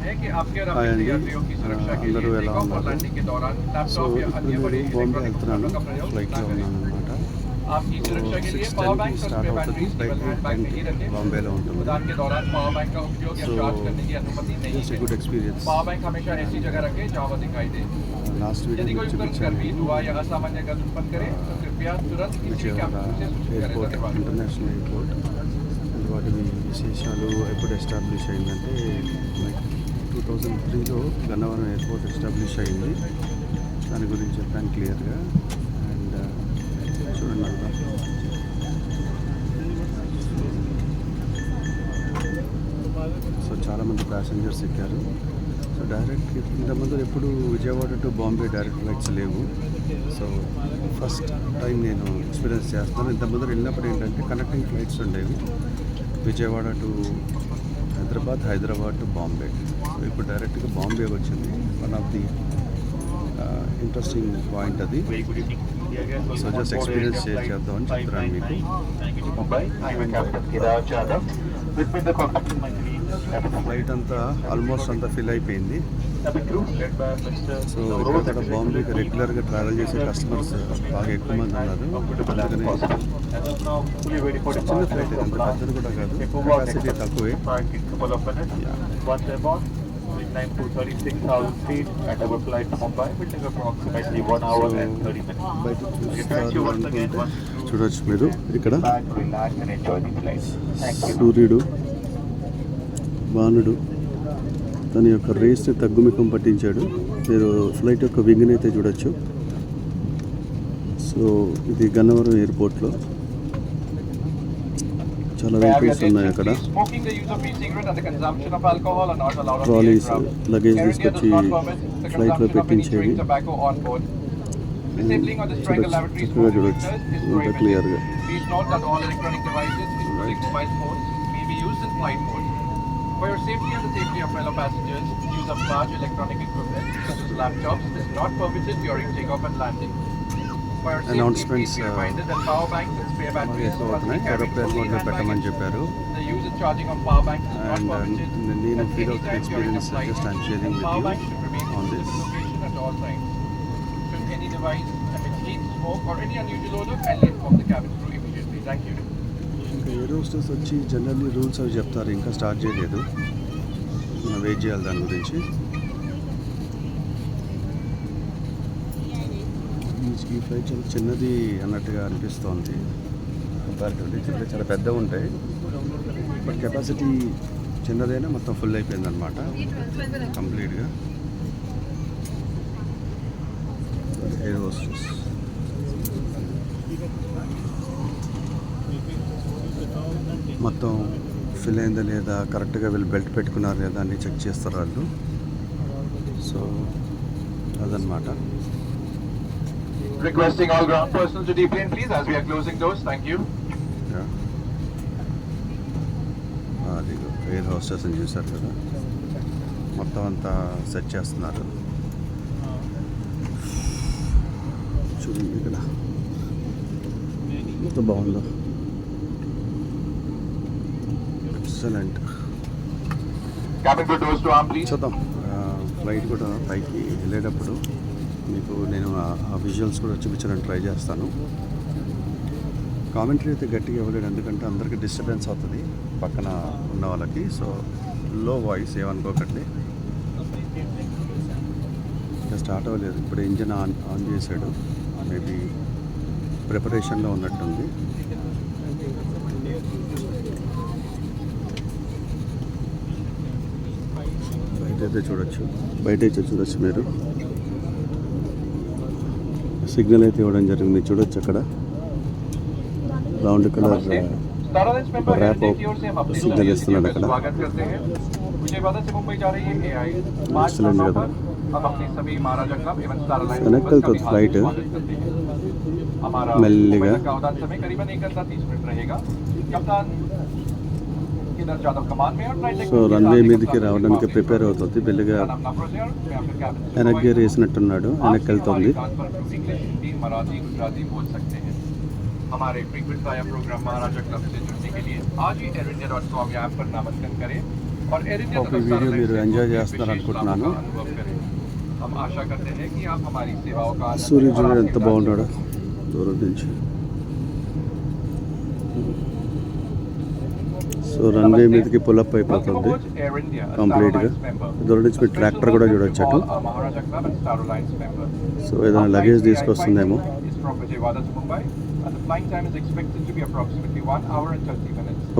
है कि आपके और अपने यात्रियों की सुरक्षा के लिए टेक ऑफ और लैंडिंग के दौरान लैपटॉप या अन्य बड़े इलेक्ट्रॉनिक उपकरणों का प्रयोग ना करें। आपकी सुरक्षा के लिए पावर बैंक और स्पेयर बैटरीज केवल हैंड बैग में ही रखें। उड़ान के दौरान पावर बैंक का उपयोग या चार्ज करने की अनुमति नहीं है। पावर बैंक हमेशा ऐसी जगह रखें जहाँ वह दिखाई दे। यदि कोई उपकरण गर्मी, धुआं या असामान्य गंध उत्पन्न करे तो कृपया तुरंत किसी कैप्टन से सूचित करें। धन्यवाद। ఇంటర్నేషనల్ ఎయిర్పోర్ట్ వాటి విశేషాలు ఎప్పుడు ఎస్టాబ్లిష్ అయిందంటే లైక్ 2003లో గన్నవరం ఎయిర్పోర్ట్ ఎస్టాబ్లిష్ అయింది. దాని గురించి చెప్పాను క్లియర్గా. అండ్ చూడండి అంతా సో చాలామంది ప్యాసింజర్స్ ఎక్కారు. సో డైరెక్ట్ ఇంతకుముందు ఎప్పుడు Vijayawada to Bombay direct flights లేవు. సో ఫస్ట్ టైం నేను ఎక్స్పీరియన్స్ చేస్తాను. ఇంతకుముందు వెళ్ళినప్పుడు ఏంటంటే కనెక్టింగ్ ఫ్లైట్స్ ఉండేవి, Vijayawada to Hyderabad, Hyderabad to Bombay. So ఇప్పుడు డైరెక్ట్గా బాంబే వచ్చింది. One of the interesting point అది. సో జస్ట్ ఎక్స్పీరియన్స్ షేర్ చేద్దామని చెప్తున్నాను మీకు. ఫ్లైట్ అంతా ఆల్మోస్ట్ అంతా ఫిల్ అయిపోయింది. సో ఇక్కడ బాంబేకి రెగ్యులర్గా ట్రావెల్ చేసే కస్టమర్స్ బాగా ఎక్కువ మంది ఉన్నారు. అలాగనే చిన్న ఫ్లైట్ అంత పెద్దది కూడా కాదు, కెపాసిటీ తక్కువే. బయట చూడవచ్చు మీరు. ఇక్కడ సూర్యుడు, బాణుడు తన యొక్క రేస్ని తగ్గుముఖం పట్టించాడు. మీరు ఫ్లైట్ యొక్క వింగ్ని అయితే చూడొచ్చు. సో ఇది గన్నవరం ఎయిర్పోర్ట్లో చాలా వెహికల్స్ ఉన్నాయి. అక్కడ ట్రాలీస్ లగేజ్ తీసుకొచ్చి ఫ్లైట్లో పెట్టించేవి చక్కగా చూడొచ్చు ఇంత క్లియర్గా. For your safety and the safety of fellow passengers, use of large electronic equipment such as laptops is not permitted during takeoff and landing. For your safety, please be reminded that power banks and spare batteries must be carried fully in hand baggage. The use and charging of power banks is not permitted. నేను feel అవుతున్న experience just I'm sharing with Power banks should remain on in this. location at all times. Should any device emit heat, smoke, or any unusual odor, kindly inform the cabin crew immediately. Thank you. ఇంకా air hostess వచ్చి generally rules అవి చెప్తారు, ఇంకా start చేయలేదు. మనం wait చేయాలి దాని గురించి. ఈ ఫ్లైట్ చాలా చిన్నది అన్నట్టుగా అనిపిస్తోంది కంపారిటివ్లీ. చాలా పెద్దగా ఉంటాయి, బట్ కెపాసిటీ చిన్నదైనా మొత్తం ఫుల్ అయిపోయింది అనమాట కంప్లీట్గా. ఎయిర్ హోస్టెస్ మొత్తం ఫిల్ అయిందా లేదా, కరెక్ట్గా వీళ్ళు బెల్ట్ పెట్టుకున్నారు లేదా అని చెక్ చేస్తారు వాళ్ళు. సో అదనమాట. Requesting all ground personnel to deplane please as we are closing doors. Thank you. అది ఎయిర్ హోస్టెస్ అని చూసారు కదా, మొత్తం అంతా సెట్ చేస్తున్నారు. చూడండి ఇక్కడ ఎంత బాగుందో, ఎక్సలెంట్. చూద్దాం ఫ్లైట్ కూడా పైకి వెళ్ళేటప్పుడు మీకు నేను ఆ విజువల్స్ కూడా చూపించడానికి ట్రై చేస్తాను. కామెంటరీ అయితే గట్టిగా ఇవ్వలేడు, ఎందుకంటే అందరికీ డిస్టర్బెన్స్ అవుతుంది పక్కన ఉన్న వాళ్ళకి. సో లో వాయిస్ ఏమనుకోకండి. ఇంకా స్టార్ట్ అవ్వలేదు, ఇప్పుడు ఇంజిన్ ఆన్ చేశాడు. మేబీ ప్రిపరేషన్లో ఉన్నట్టుంది. బయట అయితే చూడొచ్చు మీరు. సిగ్నల్ అయితే ఇవ్వడం జరిగింది, చూడొచ్చు అక్కడ రౌండ్ కలర్ ర్యాప్ సిగ్నల్ ఇస్తున్నాడు అక్కడ. ఎక్సలెంట్ కదా. వెనక్కి వెళ్తుంది ఫ్లైట్ మెల్లిగా. సో రన్వే మీదకి రావడానికి ప్రిపేర్ అవుతుంది. మెల్లిగా వెనక్కి వేసినట్టున్నాడు, వెనక్కి వెళ్తుంది. हमारे फ्रीक्वेंट फ्लायर प्रोग्राम महाराजा क्लब से जुड़ने के लिए आज ही air india.com ऐप पर नामांकन करें और एयर इंडिया ఒక వీడియో మీరు ఎంజాయ్ చేస్తున్నారు అనుకుంటున్నాను. हम आशा करते हैं कि आप हमारी सेवाओं का సూర్య చూడండి ఎంత బాగున్నాడో దూరం నుంచి. సో రన్వే మీదకి పులప్ అయిపోతుంది కంప్లీట్గా. దూరం నుంచి మీరు ట్రాక్టర్ కూడా చూడొచ్చు అటు. సో ఏదైనా లగేజ్ తీసుకొస్తుందేమో.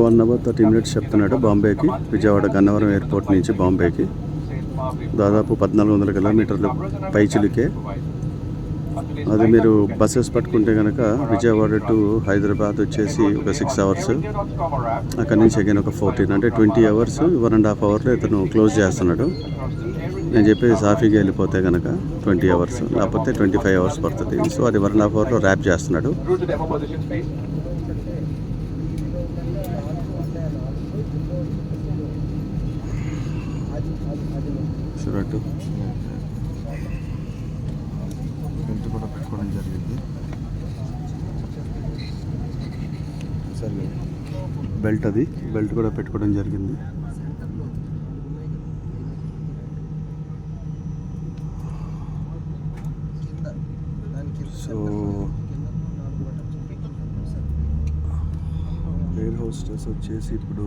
1 hour 30 minutes చెప్తున్నాడు బాంబేకి. విజయవాడ గన్నవరం ఎయిర్పోర్ట్ నుంచి బాంబేకి దాదాపు 1400 కిలోమీటర్లు పైచిలికే. అది మీరు బస్సెస్ పట్టుకుంటే కనుక విజయవాడ టు హైదరాబాద్ వచ్చేసి ఒక 6 hours, అక్కడి నుంచి అగైన్ ఒక 14, అంటే 20 hours. 1.5 hourలో ఇతను క్లోజ్ చేస్తున్నాడు. నేను చెప్పేది సాఫీగా వెళ్ళిపోతే కనుక 20 hours, లేకపోతే 25 hours పడుతుంది. సో అది 1.5 hourలో ర్యాప్ చేస్తున్నాడు. చూడట్టు బెల్ట్ కూడా పెట్టుకోవడం జరిగింది. సరే బెల్ట్ కూడా పెట్టుకోవడం జరిగింది. సో ఎయిర్ హోస్టెస్ వచ్చేసి ఇప్పుడు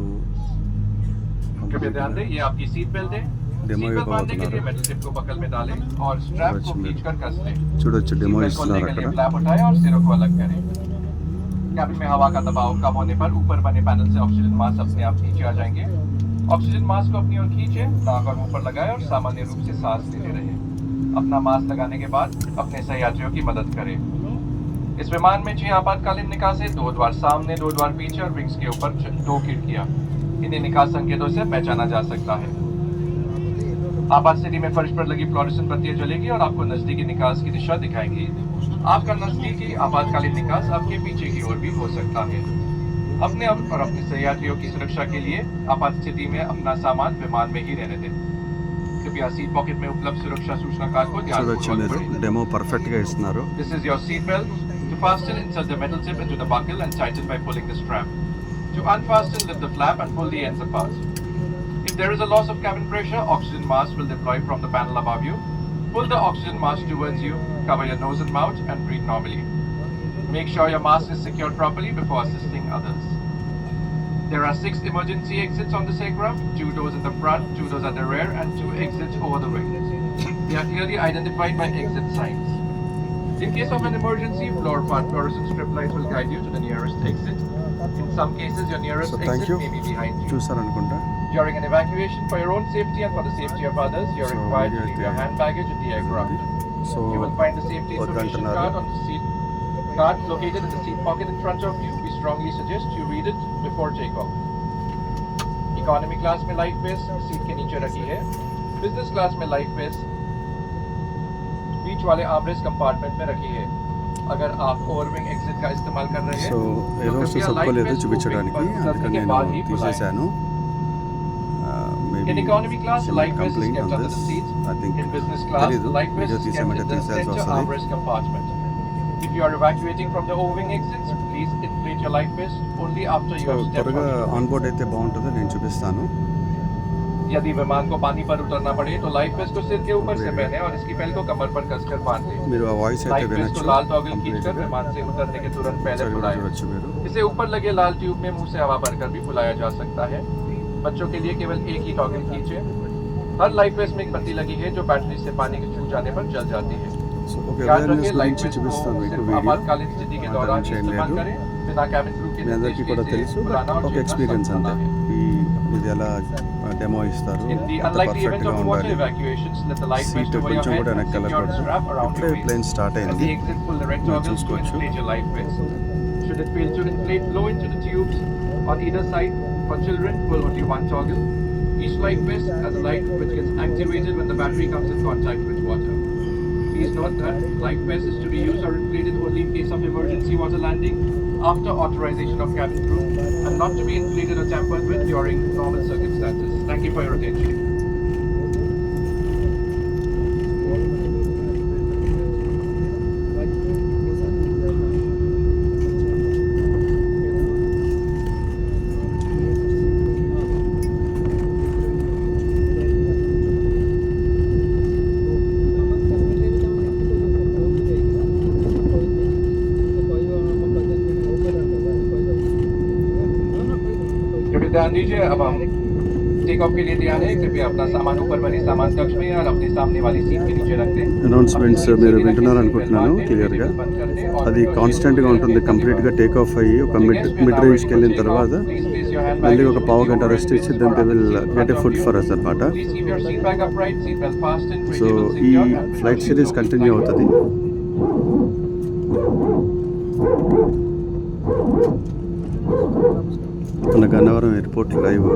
कृपया ध्यान दें, ये आपकी सीट बेल्ट है। डेमो सीट बेल्ट बांधने के लिए मेटल टिप को बगल में डालें और स्ट्रैप को खींचकर कस लें। చూడొచ్చు డెమో सीट बेल्ट ఇస్తున్నారు खोलने के लिए అక్కడ. फ्लैप उठाएं और सिरों को अलग करें। कैबिन में हवा का दबाव कम होने पर ऊपर बने पैनल से ऑक्सीजन मास्क अपने आप नीचे आ जाएंगे। ऑक्सीजन मास्क को अपनी ओर खींचें, नाक और मुंह पर लगाएं और सामान्य रूप से सांस लेते रहें। अपना मास्क लगाने के बाद अपने सहयात्रियों की मदद करें। इस विमान में 6 आपातकालीन निकासें, 2 द्वार सामने, 2 द्वार पीछे और विंग्स के ऊपर 2 खिड़कियां। इन्हें निकास संकेतों से पहचाना जा सकता है। आपात स्थिति में फर्श पर लगी फ्लोरेसेंट बत्तियां जलेगी और आपको नजदीकी निकास की दिशा दिखाएंगी। आपका नजदीकी आपातकालीन निकास आपके पीछे की ओर भी हो सकता है। अपने और अपने सहयात्रियों की सुरक्षा के लिए आपात स्थिति में अपना सामान विमान में ही रहने दें। कृपया सीट पॉकेट में उपलब्ध सुरक्षा सूचना कार्ड को చూడొచ్చు మీరు ध्यानपूर्वक డెమో పర్ఫెక్ట్గా ఇస్తున్నారు. This is your seat belt. To fasten, insert the metal tip into the buckle and tighten by pulling the strap. To unfasten, lift the flap and pull the ends apart. If there is a loss of cabin pressure, oxygen mask will deploy from the panel above you. Pull the oxygen mask towards you, cover your nose and mouth, and breathe normally. Make sure your mask is secured properly before assisting others. There are 6 emergency exits on this aircraft, 2 doors in the front, 2 doors at the rear, and 2 exits over the wing. They are clearly identified by exit signs. In case of an emergency, fluorescent strip lights will guide you to the nearest exit. In some cases, your nearest So thank exit you. may be behind you. చూసారనుకుంటా. During an evacuation, for your own safety and for the safety of others, you are So required to video leave your అయితే hand baggage in the aircraft. So You will find the safety information వద్దంటున్నారు. card on the seat card located in the seat pocket in front of you. We strongly suggest you read it before takeoff. Economy class में life waste seat के नीचे रखी है। Business class में life waste बीच वाले armrest compartment में रखी है। अगर आप ओवरविंग एग्जिट का इस्तेमाल कर रहे हैं సో तो ఏదో कृपया ఒప్పుకోలేదు लाइफ वेस्ट को చూపించడానికి, विंग पर అందుకని उतरने के నేను बाद ही बुलाएं। తీసేశాను. In economy class, life vest is complaint kept on under this. the seat. I think In business class, తెలీదు, life vest video is kept తీసేమంటే in the తీసేయాల్సి center వస్తుంది. armrest compartment. If you are evacuating from the overwing exits, please inflate your life vest only after you so have stepped త్వరగా out. On board అయితే బాగుంటుందో నేను చూపిస్తాను. यदि विमान को पानी पर उतरना पड़े तो लाइफ वेस्ट को सिर के ऊपर से पहने और इसकी बेल्ट को कमर पर कसकर बांध लें। మీరు ఆ వాయిస్ అయితే लाइफ वेस्ट వినొచ్చు को लाल टॉगल खींचकर కంప్లీట్గా. विमान से उतरने के तुरंत पहले ఒకసారి కూడా बुलाएं। చూడొచ్చు మీరు. इसे ऊपर लगे लाल ट्यूब में मुंह से हवा भरकर भी बुलाया जा सकता है। बच्चों के लिए केवल एक ही टॉगल खींचे। हर लाइफ वेस्ट में एक बत्ती लगी है जो बैटरी से पानी के छू जाने पर जल जाती है। సో ఒక याद అవేర్నెస్ रखें, लाइफ గురించి वेस्ट को చూపిస్తాను మీకు सिर्फ వీడియో. आपातकालीन स्थिति के दौरान ही इस्तेमाल करें, बिना कैबिन क्रू के మీ అందరికీ निर्देश కూడా के తెలుసు, इसे बुलाना और ఒక छेड़ना ఎక్స్పీరియన్స్ सख्त అంతే. मना है। ఇది ఎలా డెమో ఇస్తారు, In the ఎంత unlikely event పర్ఫెక్ట్గా of water ఉండాలి. evacuations, let the life seat vest over your కొంచెం head కూడా and వెనక్కి secure the వెళ్ళకూడదు. strap around ఇప్పుడే your plane waist. Start At అయింది. the exit, pull the red మీరు toggles to చూసుకోవచ్చు. inflate your life vest. Should it fail to inflate, blow into the tubes on either side. For children, pull only one toggle. Each life vest has a light which gets activated when the battery comes in contact with water. Please note that life vest is to be used or inflated only in case of emergency water landing after authorization of cabin crew and not to be inflated or tampered with during normal circumstances. Thank you for your attention. लीजिए अब हम take off के लिए तैयार है। कृपया अपना सामान ऊपर वाली सामान कक्ष में और अपने सामने वाली सीट के नीचे रख दें। అనౌన్స్మెంట్స్ మీరు వింటున్నారు అనుకుంటున్నాను క్లియర్గా. అది కాన్స్టెంట్గా ఉంటుంది. కంప్లీట్గా టేక్ ఆఫ్ అయ్యి ఒక మిడ్ రేంజ్కి వెళ్ళిన తర్వాత మళ్ళీ ఒక పావు గంట రెస్ట్ ఇచ్చి then they will get a food for us అనమాట. సో ఈ ఫ్లైట్ సిరీస్ కంటిన్యూ అవుతుంది. మన గన్నవరం ఎయిర్పోర్ట్ లైవ్.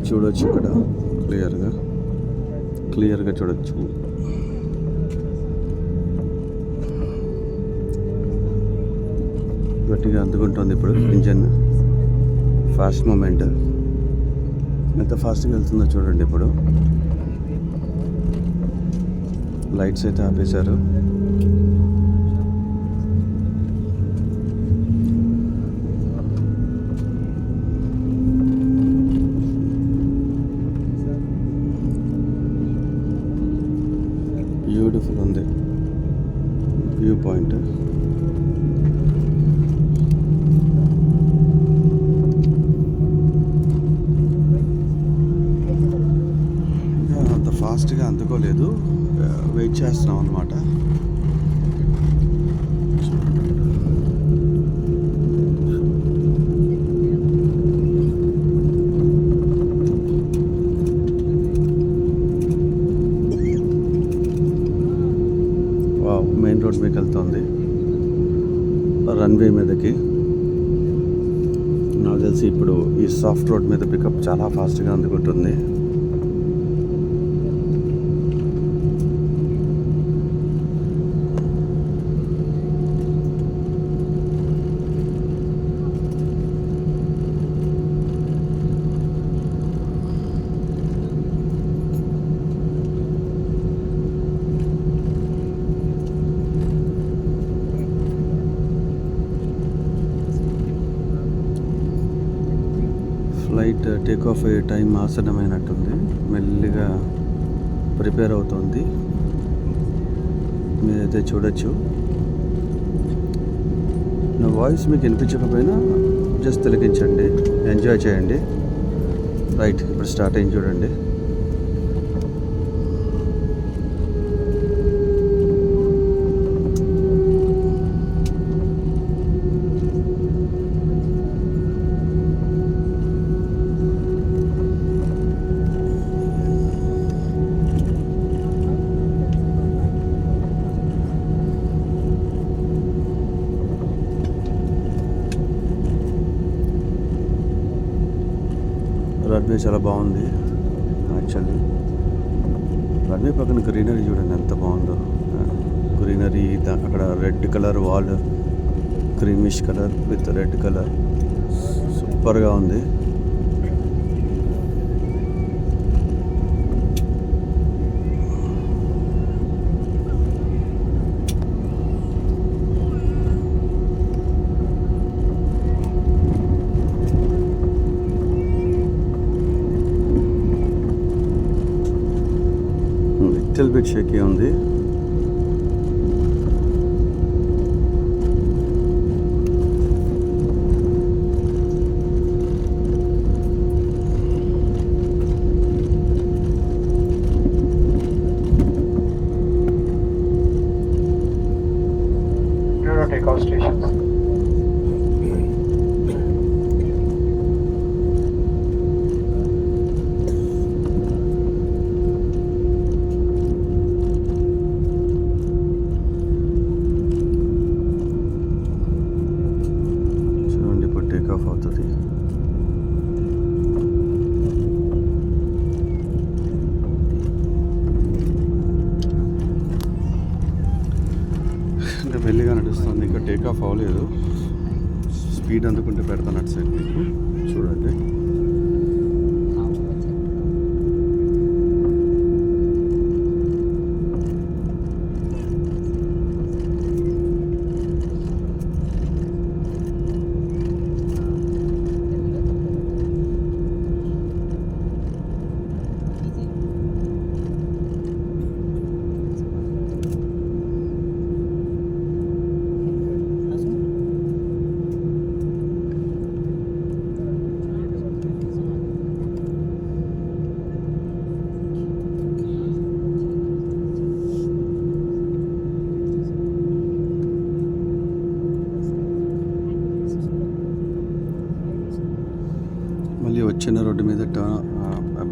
చూడొచ్చు ఇక్కడ క్లియర్గా చూడొచ్చు. గట్టిగా అందుకుంటుంది ఇప్పుడు ఇంజన్. ఫాస్ట్ మూమెంట్ ఎంత ఫాస్ట్గా వెళ్తుందో చూడండి. ఇప్పుడు లైట్స్ అయితే ఆపేశారు. బ్యూటిఫుల్ ఉంది వ్యూ పాయింట్. అంత ఫాస్ట్గా అందుకోలేదు, వెయిట్ చేస్తున్నాం అన్నమాట. మెయిన్ రోడ్ మీకు వెళ్తుంది, రన్వే మీదకి. నాకు తెలిసి ఇప్పుడు ఈ సాఫ్ట్ రోడ్ మీద పికప్ చాలా ఫాస్ట్గా అందుకుంటుంది. ఫ్లైట్ టేక్ ఆఫ్ అయ్యే టైం ఆసన్నమైనట్టుంది. మెల్లిగా ప్రిపేర్ అవుతుంది. మీరైతే చూడొచ్చు. నా వాయిస్ మీకు వినిపించకపోయినా జస్ట్ తిలకించండి, ఎంజాయ్ చేయండి. రైట్, ఇప్పుడు స్టార్ట్ అయింది చూడండి. రన్వే చాలా బాగుంది యాక్చువల్లీ. రన్వే పక్కన గ్రీనరీ చూడండి ఎంత బాగుందో. గ్రీనరీ, అక్కడ red colour wall, creamish colour with red colour, సూపర్గా ఉంది. లిటిల్ బిట్ షేకీ ఉంది. Takeoff stations. చూడండి ఇప్పుడు టేక్ ఆఫ్ అవుతుంది. ఇంకా మెల్లిగా నడుస్తుంది, ఇంకా టేక్ ఆఫ్ అవ్వలేదు. స్పీడ్ అందుకుంటే పెడతాను అటు సైడ్ మీకు చూడండి. చిన్న రోడ్డు మీద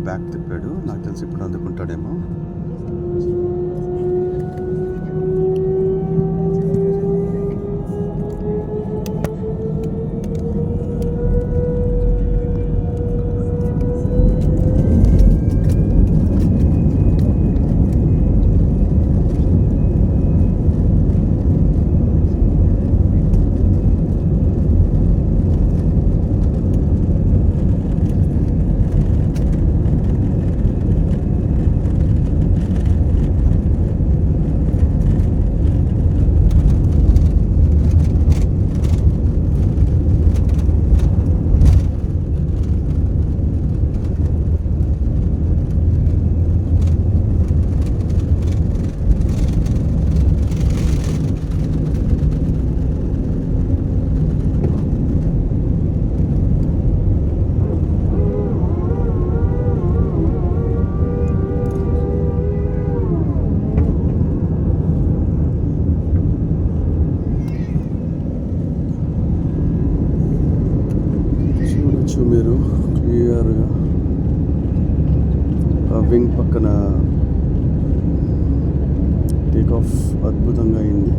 బ్యాక్ తిప్పాడు. నాకు తెలిసి ఇప్పుడు అందుకుంటాడేమో. చూడొచ్చు మీరు క్లియర్గా ఆ వింగ్ పక్కన టేక్ ఆఫ్ అద్భుతంగా అయింది.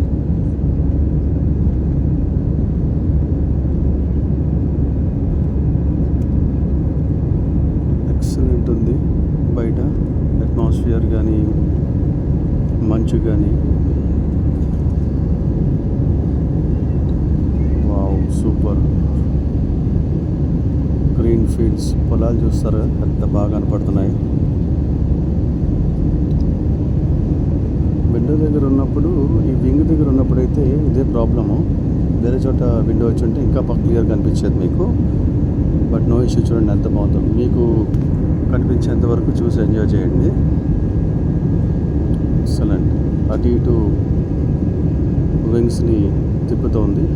ఎక్సలెంట్ ఉంది. బయట అట్మాస్ఫియర్ కానీ మంచు కానీ వావ్ సూపర్. గ్రీన్ ఫీల్డ్స్, పొలాలు చూస్తారు ఎంత బాగా కనపడుతున్నాయి. విండో దగ్గర ఉన్నప్పుడు, ఈ వింగ్ దగ్గర ఉన్నప్పుడు అయితే ఇదే ప్రాబ్లము. వేరే చోట విండో వచ్చి ఉంటే ఇంకా క్లియర్ కనిపించేది మీకు. But no issue. చూడండి ఎంత బాగుందో. మీకు కనిపించేంత వరకు చూసి ఎంజాయ్ చేయండి. ఎక్సలెంట్. అటు ఇటు వింగ్స్ని తిప్పుతోంది.